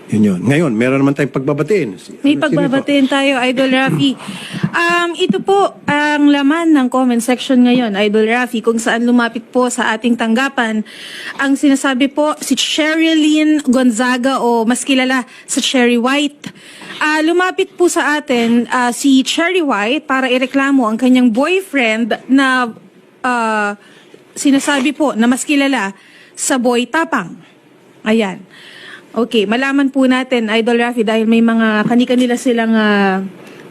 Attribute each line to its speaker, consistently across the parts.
Speaker 1: Yun. Ngayon, meron naman tayong pagbabatiin.
Speaker 2: May pagbabatiin tayo, Idol Rafi. Ito po ang laman ng comment section ngayon, Idol Rafi, kung saan lumapit po sa ating tanggapan. Ang sinasabi po, si Sherilyn Gonzaga o mas kilala sa Cherry White. Lumapit po sa atin si Cherry White para ireklamo ang kanyang boyfriend na sinasabi po na mas kilala sa Boy Tapang. Ayan. Okay, malaman po natin, Idol Rafi, dahil may mga kani-kanila silang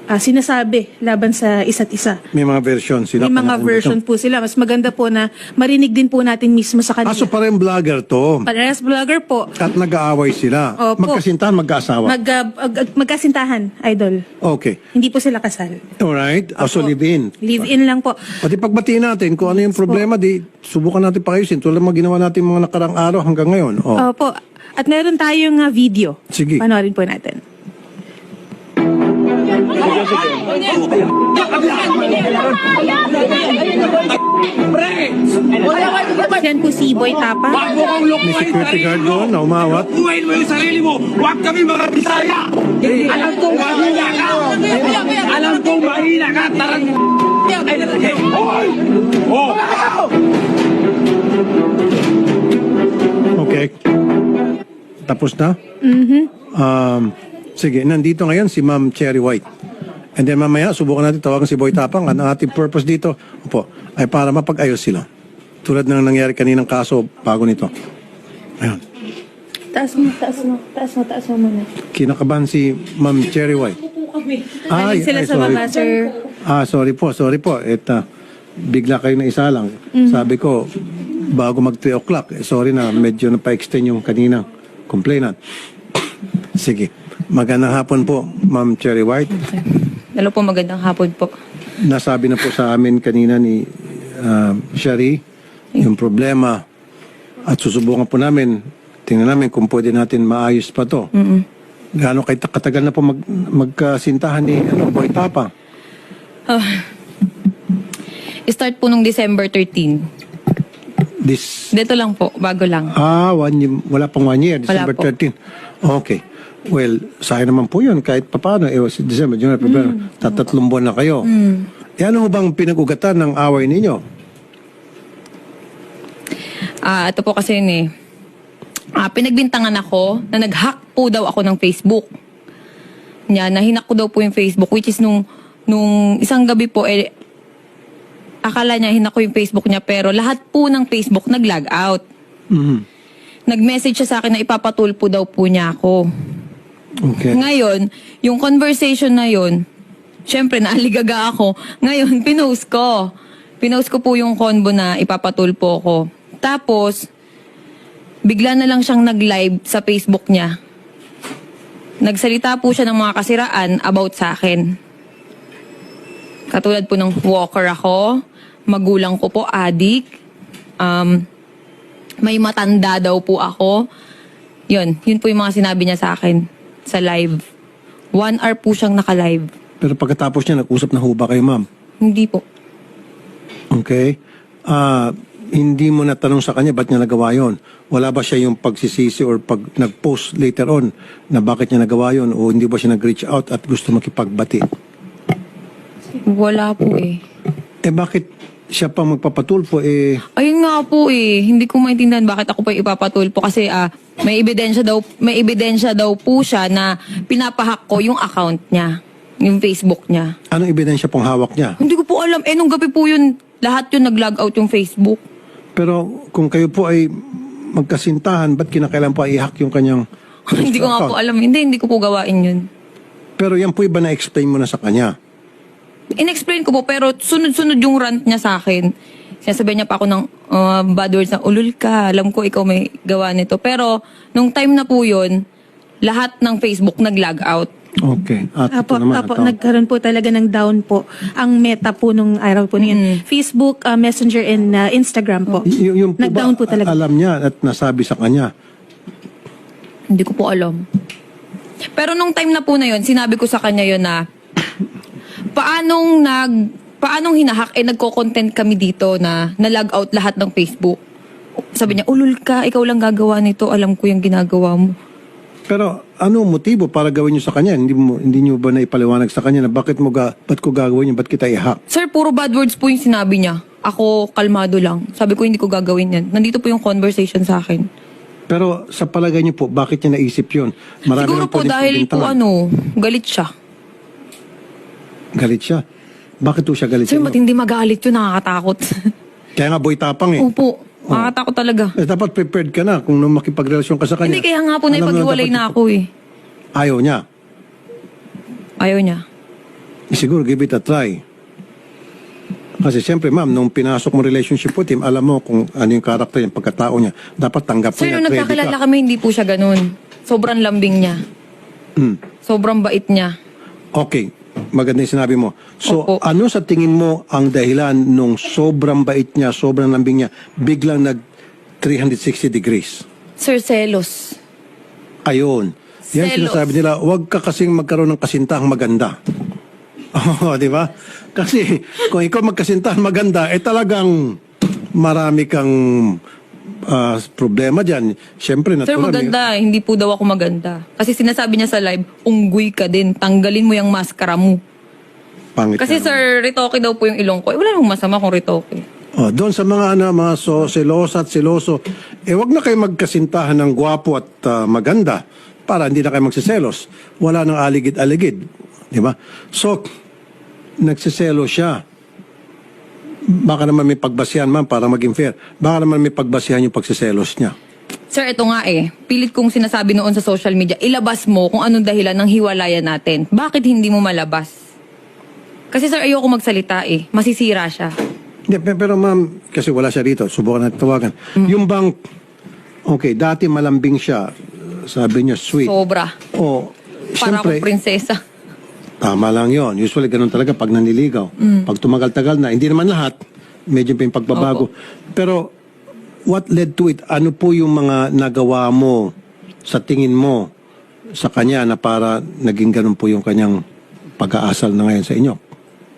Speaker 2: sinasabi laban sa isa't isa.
Speaker 1: May mga version sila.
Speaker 2: May mga version po sila. Mas maganda po na marinig din po natin mismo sa kanila.
Speaker 1: So parang vlogger to.
Speaker 2: Parehas vlogger po.
Speaker 1: At nag-aaway sila.
Speaker 2: Opo.
Speaker 1: Magkasintahan, mag-aasawa.
Speaker 2: Magkasintahan, Idol.
Speaker 1: Okay.
Speaker 2: Hindi po sila kasal.
Speaker 1: Alright. So live-in.
Speaker 2: Live-in lang po.
Speaker 1: Pati pagbatiin natin kung ano yung problema, di subukan natin pakayusin. Tulad mga ginawa natin mga nakarang araw hanggang ngayon.
Speaker 2: Opo. At meron tayong video.
Speaker 1: Sige.
Speaker 2: Panoorin po natin. Yan po si Boy Tapa.
Speaker 1: May security guard doon na umawat.
Speaker 3: Buhayin mo yung sarili mo! Huwag kami mga Bisaya! Alam kong mahina ka! Alam kong mahina ka! Tarang... Hoy! Oh!
Speaker 1: Okay. Tapos na? Sige, nandito ngayon si Ma'am Cherry White. And then mamaya, subukan natin tawagan si Boy Tapang. Ang ating purpose dito, ay para mapag-ayos sila. Tulad ng nangyari kaninang kaso bago nito. Ayun.
Speaker 2: Taas mo muna.
Speaker 1: Kinakabahan si Ma'am Cherry White.
Speaker 2: Balik sila sa
Speaker 1: sorry.
Speaker 2: baba, sir.
Speaker 1: Sorry po. Bigla kayo na isa lang. Sabi ko, bago mag 3 o'clock, sorry na, medyo na-pa-extend yung kaninang complainant. Sige. Magandang hapon po, Ma'am Cherry White.
Speaker 4: Hello po, magandang hapon po.
Speaker 1: Nasabi na po sa amin kanina ni Sherry yung problema at susubukan po namin, tingnan namin kung pwede natin maayos pa to. Gaano kayo katagal na po magkasintahan ni Boy Tapang?
Speaker 4: Start po nung December 13. Dito lang po, bago lang.
Speaker 1: 1 year, wala pang 1 year, December
Speaker 4: Wala po.
Speaker 1: 13. Okay. Well, sayang naman po yun kahit papaano. Si December, January, February, 3 buwan na kayo. Ano ho bang pinag-ugatan ng away ninyo?
Speaker 4: Ito po kasi yun eh. Pinagbintangan ako na nag-hack po daw ako ng Facebook. Nahinak ko daw po yung Facebook, which is nung isang gabi po, akala niya hinak ko yung Facebook niya, pero lahat po ng Facebook nag-log out. Nag-message siya sa akin na ipapatulpo daw po niya ako.
Speaker 1: Okay.
Speaker 4: Ngayon, yung conversation na yun, syempre naaligaga ako. Ngayon, pinost ko. Pinost ko po yung convo na ipapatulpo ko. Tapos, bigla na lang siyang nag-live sa Facebook niya. Nagsalita po siya ng mga kasiraan about sa akin. Katulad po ng walker ako, magulang ko po, adik, may matanda daw po ako. Yun po yung mga sinabi niya sa akin sa live. 1 hour po siyang naka-live.
Speaker 1: Pero pagkatapos niya, nag-usap na ho ba kayo, ma'am?
Speaker 4: Hindi po.
Speaker 1: Okay. Hindi mo natanong sa kanya ba't niya nagawa yon? Wala ba siya yung pagsisisi or pag nag-post later on na bakit niya nagawa yon o hindi ba siya nag-reach out at gusto makipagbati?
Speaker 4: Wala po eh.
Speaker 1: Bakit siya pa magpapatulpo
Speaker 4: Ayun nga po eh. Hindi ko maintindihan bakit ako pa ipapatulpo kasi may ebidensya daw po siya na pinapahack ko yung account niya, yung Facebook niya.
Speaker 1: Anong ebidensya pong hawak niya?
Speaker 4: Hindi ko po alam. Nung gabi po yun, lahat yun nag-log out yung Facebook.
Speaker 1: Pero kung kayo po ay magkasintahan, ba't kinakailan pa i-hack yung kanyang
Speaker 4: Hindi ko nga po alam. Hindi ko po gawain yun.
Speaker 1: Pero yan po iba na-explain mo na sa kanya?
Speaker 4: In-explain ko po, pero sunod-sunod yung rant niya sa akin. Sinasabi niya pa ako ng bad words na, ulul ka, alam ko ikaw may gawa nito. Pero, nung time na po yun, lahat ng Facebook nag-log out.
Speaker 1: Okay. At ito naman,
Speaker 2: Nagkaroon po talaga ng down po ang meta po nung araw po niyan. Facebook, Messenger, and Instagram po.
Speaker 1: yung po
Speaker 2: Nag-down po talaga.
Speaker 1: alam niya at nasabi sa kanya?
Speaker 4: Hindi ko po alam. Pero nung time na po na yun, sinabi ko sa kanya yun na, paanong hinahack, nagko-content kami dito na na-log out lahat ng Facebook. Sabi niya, ulul ka, ikaw lang gagawa nito, alam ko yung ginagawa mo.
Speaker 1: Pero ano motibo para gawin niyo sa kanya? Hindi niyo ba naipaliwanag sa kanya na ba't ko gagawin yun? Ba't kita i-hack?
Speaker 4: Sir, puro bad words po yung sinabi niya. Ako, kalmado lang. Sabi ko, hindi ko gagawin yan. Nandito po yung conversation sa akin.
Speaker 1: Pero sa palagay niyo po, bakit niya naisip yun? Marami
Speaker 4: Siguro
Speaker 1: nang
Speaker 4: po
Speaker 1: pwedeng
Speaker 4: dahil po
Speaker 1: pagbintangan.
Speaker 4: galit siya.
Speaker 1: Galit siya. Bakit po siya galit?
Speaker 4: Sir,
Speaker 1: sa inyo?
Speaker 4: matindi magalit yun, nakakatakot.
Speaker 1: Kaya nga boy tapang eh.
Speaker 4: Opo, nakakatakot talaga.
Speaker 1: Dapat prepared ka na kung nung makipagrelasyon ka sa kanya.
Speaker 4: Hindi, kaya nga po
Speaker 1: Alam mo
Speaker 4: naipag-iwalay
Speaker 1: dapat-
Speaker 4: na ako eh.
Speaker 1: Ayaw niya.
Speaker 4: Ayaw niya.
Speaker 1: Siguro give it a try. Kasi siyempre ma'am, nung pinasok mo relationship with him, alam mo kung ano yung karakter yung pagkatao niya. Dapat tanggap mo
Speaker 4: Sir,
Speaker 1: niya,
Speaker 4: nung
Speaker 1: ready
Speaker 4: nagkakilala
Speaker 1: ka.
Speaker 4: kami, hindi po siya ganun. Sobrang lambing niya. Sobrang bait niya.
Speaker 1: Okay, maganda yung sinabi mo. So,
Speaker 4: Opo.
Speaker 1: ano sa tingin mo ang dahilan nung sobrang bait niya, sobrang lambing niya, biglang nag 360 degrees?
Speaker 4: Sir, selos.
Speaker 1: Ayun. Yan
Speaker 4: Selos.
Speaker 1: sinasabi nila, huwag ka kasing magkaroon ng kasintahang maganda. Oo, di ba? Kasi kung ikaw magkasintahan maganda, talagang marami kang problema dyan. Siyempre,
Speaker 4: Sir,
Speaker 1: natural.
Speaker 4: maganda. Hindi po daw ako maganda. Kasi sinasabi niya sa live, unggoy ka din. Tanggalin mo yung maskara mo.
Speaker 1: Pangit
Speaker 4: Kasi
Speaker 1: ka naman.
Speaker 4: sir, ritoke daw po yung ilong ko. Wala namang masama kung ritoke.
Speaker 1: Oh, doon sa mga mga selosa at seloso, wag na kayo magkasintahan ng gwapo at maganda para hindi na kayo magsiselos. Wala nang aligid-aligid. Di ba? So, nagsiselo siya. Baka naman may pagbasihan, ma'am, para maging fair. Baka naman may pagbasihan yung pagsiselos niya.
Speaker 4: Sir, ito nga eh. Pilit kong sinasabi noon sa social media, ilabas mo kung anong dahilan ng hiwalayan natin. Bakit hindi mo malabas? Kasi sir, ayoko magsalita eh. Masisira siya.
Speaker 1: Hindi, pero ma'am, kasi wala siya rito. Subukan natin tawagan. Yung bang, okay, dati malambing siya. Sabi niya, sweet.
Speaker 4: Sobra.
Speaker 1: Oh,
Speaker 4: Para akong
Speaker 1: siyempre,
Speaker 4: prinsesa.
Speaker 1: tama lang yon. Usually, ganun talaga pag naniligaw. Pag tumagal-tagal na, hindi naman lahat, medyo pa yung pagbabago. Pero, what led to it? Ano po yung mga nagawa mo sa tingin mo sa kanya na para naging ganun po yung kanyang pag-aasal na ngayon sa inyo?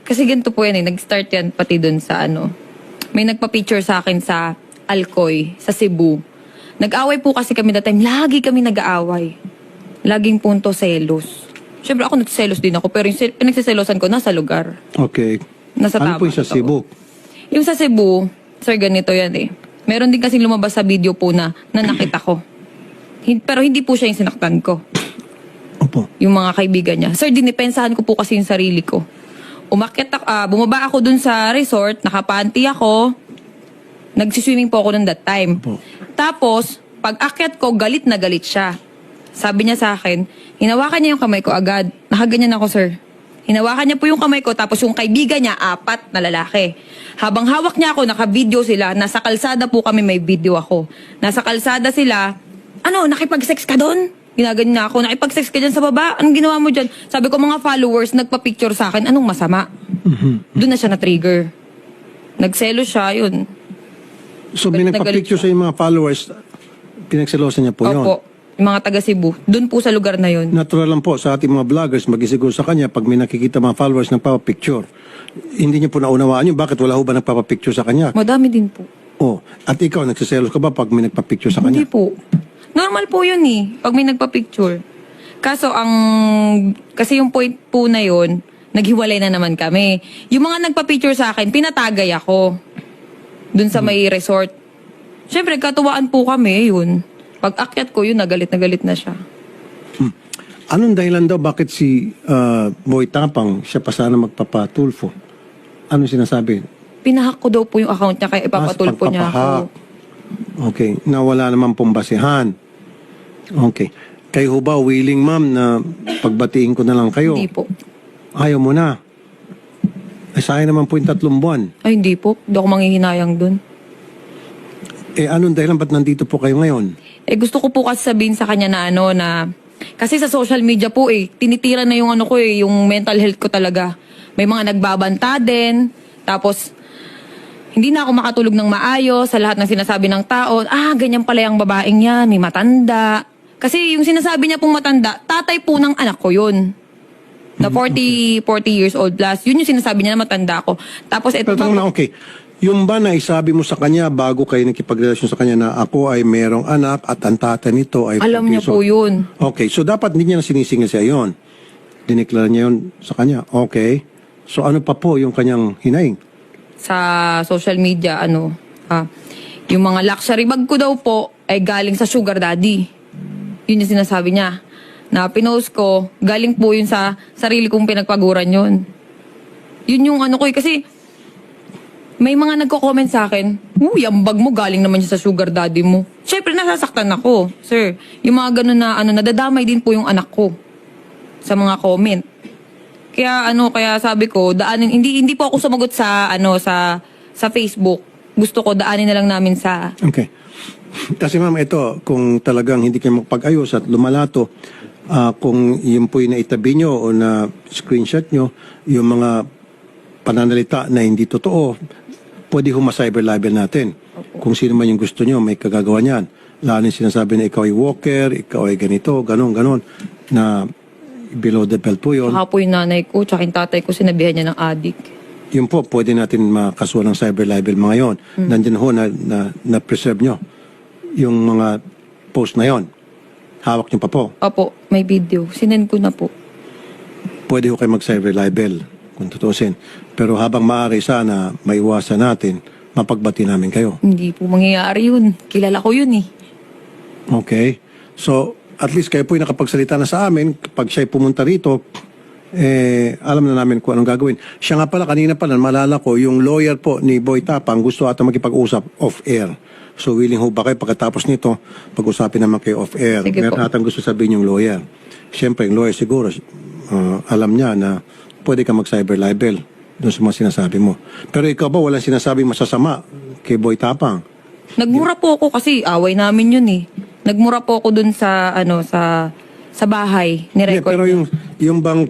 Speaker 4: Kasi ganito po yan eh. Nag-start yan pati dun sa ano. May nagpa-picture sa akin sa Alcoy, sa Cebu. Nag-away po kasi kami that time. Lagi kami nag-aaway. Laging punto selos. Siyempre ako nagsiselos din ako. Pero yung pinagsiselosan ko nasa lugar.
Speaker 1: Okay.
Speaker 4: Nasa
Speaker 1: Ano po
Speaker 4: tama
Speaker 1: yung sa
Speaker 4: to.
Speaker 1: Cebu?
Speaker 4: Yung sa Cebu, sir, ganito yan eh. Meron din kasing lumabas sa video po na nakita ko. Pero hindi po siya yung sinaktan ko.
Speaker 1: Opo.
Speaker 4: Yung mga kaibigan niya. Sir, dinipensahan ko po kasi yung sarili ko. Bumaba ako dun sa resort, nakapanty ako, nagsiswimming po ako dun that time.
Speaker 1: Opo.
Speaker 4: Tapos, pag akyat ko, galit na galit siya. Sabi niya sa akin, hinawakan niya yung kamay ko agad. Nakaganyan ako, sir. Hinawakan niya po yung kamay ko, tapos yung kaibigan niya, 4 na lalaki. Habang hawak niya ako, naka-video sila. Nasa kalsada po kami, may video ako. Nasa kalsada sila, nakipag-sex ka doon? Ginaganyan niya ako, nakipag-sex ka dyan sa baba? Anong ginawa mo dyan? Sabi ko, mga followers, nagpa-picture sa akin, anong masama? Doon na siya na-trigger. Nagselo siya, yun.
Speaker 1: So, may
Speaker 4: Galit na galit
Speaker 1: nagpa-picture sa yung mga followers, pinagselosan niya po yun.
Speaker 4: Opo, yung mga taga Cebu. Doon po sa lugar na yun.
Speaker 1: Natural lang po sa ating mga vloggers, mag-isiguro sa kanya pag may nakikita mga followers nagpapapicture. Hindi niyo po naunawaan yun. Bakit wala ho ba nagpapapicture sa kanya?
Speaker 4: Madami din po.
Speaker 1: Oh, at ikaw, nagsiselos ka ba pag may nagpapicture sa
Speaker 4: Hindi
Speaker 1: kanya?
Speaker 4: po. Normal po yun eh, pag may nagpa-picture. Kasi yung point po na yun, naghiwalay na naman kami. Yung mga nagpa-picture sa akin, pinatagay ako. Dun sa may resort. Siyempre, katuwaan po kami, yun. Pag akyat ko, yun, nagalit na siya.
Speaker 1: Anong dahilan daw bakit si Boy Tapang, siya pa sana magpapatulfo? Ano sinasabi?
Speaker 4: Pinahack ko daw po yung account niya, kaya ipapatulpo niya ako.
Speaker 1: Okay, nawala naman pong basihan. Okay. Kayo ho ba willing, ma'am, na pagbatiin ko na lang kayo?
Speaker 4: Hindi po.
Speaker 1: Ayaw mo na. Ay, sayang naman po yung 3 buwan.
Speaker 4: Ay, hindi po. Hindi ako manghihinayang dun.
Speaker 1: Anong dahilan ba't nandito po kayo ngayon?
Speaker 4: Gusto ko po kasi sabihin sa kanya na kasi sa social media po tinitira na yung yung mental health ko talaga. May mga nagbabanta din. Tapos, hindi na ako makatulog ng maayos sa lahat ng sinasabi ng tao. Ganyan pala yung babaeng yan, may matanda. Kasi yung sinasabi niya pong matanda, tatay po ng anak ko yun. Na 40 years old plus. Yun yung sinasabi niya na matanda ako. Tapos,
Speaker 1: Pero tanong lang, okay. Yung ba na isabi mo sa kanya bago kayo nakipagrelasyon sa kanya na ako ay merong anak at ang tatay nito ay
Speaker 4: Alam niya
Speaker 1: professor?
Speaker 4: po yun.
Speaker 1: Okay, so dapat hindi niya na sinisingil siya yon. Dineklara niya yun sa kanya. Okay. So ano pa po yung kanyang hinaing?
Speaker 4: Sa social media, yung mga luxury bag ko daw po ay galing sa sugar daddy. Yun yung sinasabi niya. Na pinost ko, galing po yun sa sarili kong pinagpaguran yun. Yun yung ko kasi may mga nagko-comment sa akin, uy, ang bag mo galing naman siya sa sugar daddy mo. Siyempre, nasasaktan ako, sir. Yung mga ganun na, nadadamay din po yung anak ko sa mga comment. Kaya sabi ko, hindi po ako sumagot sa Facebook. Gusto ko, daanin na lang namin sa...
Speaker 1: Okay. Kasi ma'am, ito, kung talagang hindi kayo magpag-ayos at lumalato, kung yun po yung naitabi nyo o na screenshot nyo, yung mga pananalita na hindi totoo, pwede cyber libel natin. Kung sino man yung gusto nyo, may kagagawa niyan. Lalo yung sinasabi na ikaw ay walker, ikaw ay ganito, ganon, na below the belt po yun.
Speaker 4: Saka po yung nanay ko, tsaka yung tatay ko, sinabihan niya ng adik.
Speaker 1: Yun po, pwede natin makasuhan ng cyber libel mga yon. Nandiyan ho na preserve nyo yung mga post na yon. Hawak nyo pa po.
Speaker 4: Opo, may video. Sinend ko na po.
Speaker 1: Pwede ho kayo mag-cyber libel kung tutusin. Pero habang maaari sana maiwasan natin, mapagbati namin kayo.
Speaker 4: Hindi po mangyayari yun. Kilala ko yun eh.
Speaker 1: Okay? So, at least kayo po yung nakapagsalita na sa amin. Pag siya'y pumunta rito, alam na namin kung anong gagawin. Siya nga pala, kanina pala, malala ko, yung lawyer po ni Boy Tapang gusto ata makipag-usap off-air. So, willing ho ba kayo pagkatapos nito, pag-usapin naman kayo off-air?
Speaker 4: Sige po.
Speaker 1: Meron atang gusto sabihin yung lawyer. Siyempre, yung lawyer siguro, alam niya na pwede ka mag-cyber libel doon sa mga sinasabi mo. Pero ikaw ba walang sinasabing masasama kay Boy Tapang?
Speaker 4: Nagmura po ako kasi away namin yun eh. Nagmura po ako dun sa sa bahay ni
Speaker 1: Yeah,
Speaker 4: record.
Speaker 1: pero yung bang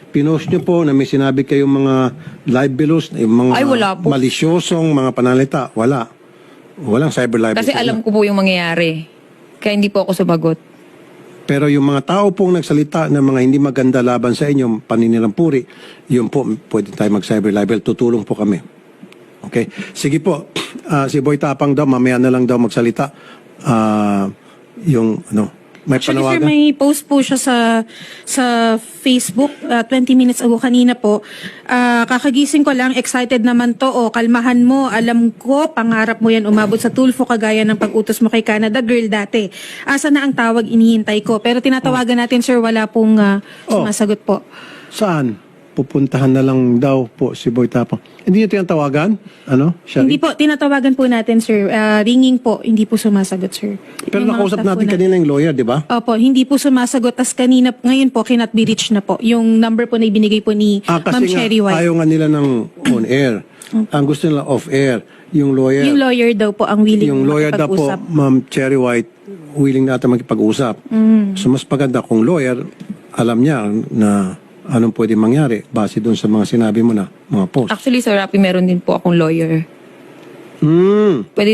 Speaker 1: pinost nyo po na may sinabi kayong mga live belows, yung mga
Speaker 4: Ay, wala po.
Speaker 1: malisyosong mga panalita, wala. Walang cyber libel.
Speaker 4: Kasi
Speaker 1: sa inyo.
Speaker 4: alam ko po yung mangyayari. Kaya hindi po ako sumagot.
Speaker 1: Pero yung mga tao pong nagsalita ng mga hindi maganda laban sa inyo, paninilampuri, yun po, pwede tayo mag-cyber libel. Tutulong po kami. Okay? Sige po. Si Boy Tapang daw, mamaya na lang daw magsalita. May
Speaker 2: Actually, sir,
Speaker 1: panawagan.
Speaker 2: may post po siya sa Facebook 20 minutes ago kanina po. Kakagising ko lang, excited naman to. Kalmahan mo, alam ko, pangarap mo yan umabot sa Tulfo kagaya ng pag-utos mo kay Canada Girl dati. Asa na ang tawag, inihintay ko. Pero tinatawagan natin, sir, wala pong sumasagot po.
Speaker 1: Saan? Pupuntahan na lang daw po si Boy Tapang. Hindi niyo tinatawagan? Shari?
Speaker 2: Hindi po, tinatawagan po natin, sir. Ringing po, hindi po sumasagot, sir.
Speaker 1: Pero
Speaker 2: Yung mga
Speaker 1: nakausap
Speaker 2: staff
Speaker 1: natin
Speaker 2: po
Speaker 1: kanina yung lawyer, di ba?
Speaker 2: Opo, hindi po sumasagot. Tas kanina, ngayon po, cannot be reached na po. Yung number po na ibinigay po ni Ma'am
Speaker 1: Kasi
Speaker 2: Cherry
Speaker 1: nga,
Speaker 2: White.
Speaker 1: ayaw nga nila ng on-air. Ang gusto nila off-air. Yung lawyer,
Speaker 2: Yung lawyer daw po ang willing
Speaker 1: yung lawyer daw po,
Speaker 2: makipag-usap.
Speaker 1: Ma'am Cherry White, willing na ata makipag-usap. So mas maganda kung lawyer, alam niya na anong pwede mangyari base doon sa mga sinabi mo na mga post.
Speaker 4: Actually, Sir Rapi, meron din po akong lawyer.
Speaker 1: Pwede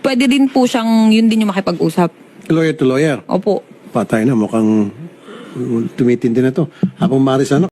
Speaker 4: Pwede din po siyang, yun din yung makipag-usap.
Speaker 1: lawyer to lawyer.
Speaker 4: Opo.
Speaker 1: Patay na, mukhang tumitindi na to. Habang maaari sana,